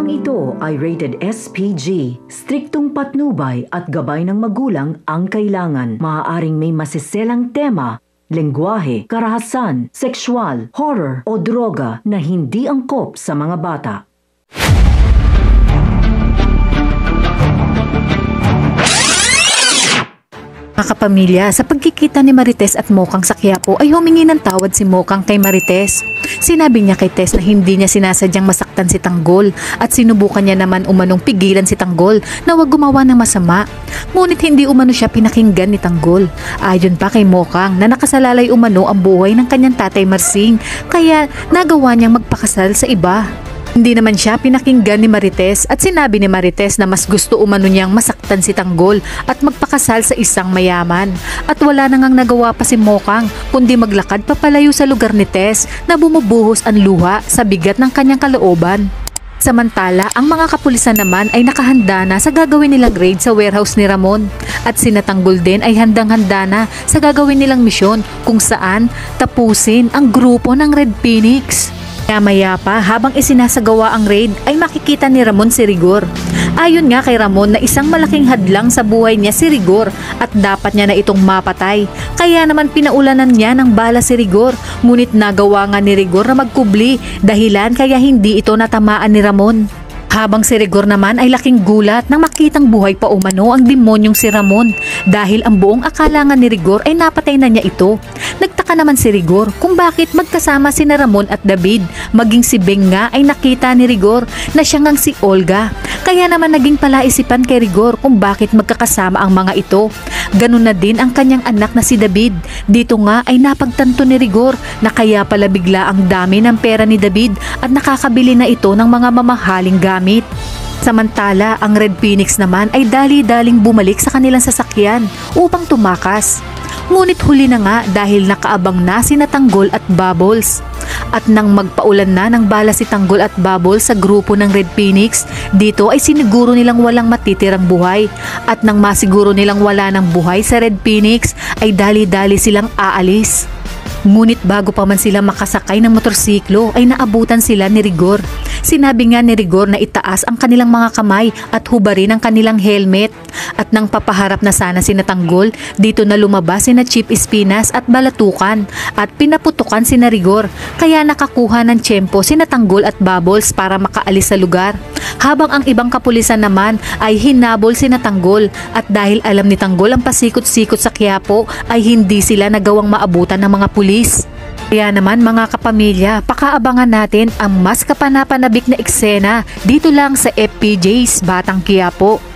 Programang ito ay rated SPG. Striktong patnubay at gabay ng magulang ang kailangan. Maaaring may masiselang tema, lengguwahe, karahasan, sexual, horror o droga na hindi angkop sa mga bata. Mga kapamilya, sa pagkikita ni Marites at Mokang sa Quiapo ay humingi ng tawad si Mokang kay Marites. Sinabi niya kay Tess na hindi niya sinasadyang masaktan si Tanggol at sinubukan niya naman umanong pigilan si Tanggol na huwag gumawa ng masama. Ngunit hindi umano siya pinakinggan ni Tanggol. Ayon pa kay Mokang na nakasalalay umano ang buhay ng kanyang tatay Marsing kaya nagawa niyang magpakasal sa iba. Hindi naman siya pinakinggan ni Marites at sinabi ni Marites na mas gusto umano niyang masaktan si Tanggol at magpakasal sa isang mayaman. At wala na ngang nagawa pa si Mokang kundi maglakad papalayo sa lugar ni Tess na bumubuhos ang luha sa bigat ng kanyang kalooban. Samantala, ang mga kapulisan naman ay nakahanda na sa gagawin nilang raid sa warehouse ni Ramon. At sina Tanggol din ay handang-handa na sa gagawin nilang misyon kung saan tapusin ang grupo ng Red Phoenix. Maya pa, habang isinasagawa ang raid ay makikita ni Ramon si Rigor. Ayon nga kay Ramon na isang malaking hadlang sa buhay niya si Rigor at dapat niya na itong mapatay. Kaya naman pinaulanan niya ng bala si Rigor, ngunit nagawa nga ni Rigor na magkubli dahilan kaya hindi ito natamaan ni Ramon. Habang si Rigor naman ay laking gulat nang makitang buhay pa umano ang demonyong si Ramon dahil ang buong akala nga ni Rigor ay napatay na niya ito. Nagtaka naman si Rigor kung bakit magkasama sina Ramon at David, maging si Beng nga ay nakita ni Rigor na siya ngang si Olga. Kaya naman naging palaisipan kay Rigor kung bakit magkakasama ang mga ito. Ganun na din ang kanyang anak na si David. Dito nga ay napagtanto ni Rigor na kaya pala bigla ang dami ng pera ni David at nakakabili na ito ng mga mamahaling gamit. Samantala, ang Red Phoenix naman ay dali-daling bumalik sa kanilang sasakyan upang tumakas. Ngunit huli na nga dahil nakaabang na sina Tanggol at Bubbles. At nang magpaulan na ng bala si Tanggol at Bubbles sa grupo ng Red Phoenix, dito ay siniguro nilang walang matitirang buhay. At nang masiguro nilang wala ng buhay sa Red Phoenix, ay dali-dali silang aalis. Ngunit bago pa man sila makasakay ng motorsiklo ay naabutan sila ni Rigor. Sinabi nga ni Rigor na itaas ang kanilang mga kamay at hubarin ang kanilang helmet. At nang papaharap na sana sina Tanggol, dito na lumabas sina Chief Espinas at Balatukan at pinaputukan sina Rigor. Kaya nakakuha ng tiyempo sina Tanggol at Bubbles para makaalis sa lugar. Habang ang ibang kapulisan naman ay hinabol sina Tanggol at dahil alam ni Tanggol ang pasikot-sikot sa Quiapo ay hindi sila nagawang maabutan ng mga pulis. Kaya naman mga kapamilya, pakaabangan natin ang mas kapanapanabik na eksena dito lang sa FPJ's Batang Quiapo.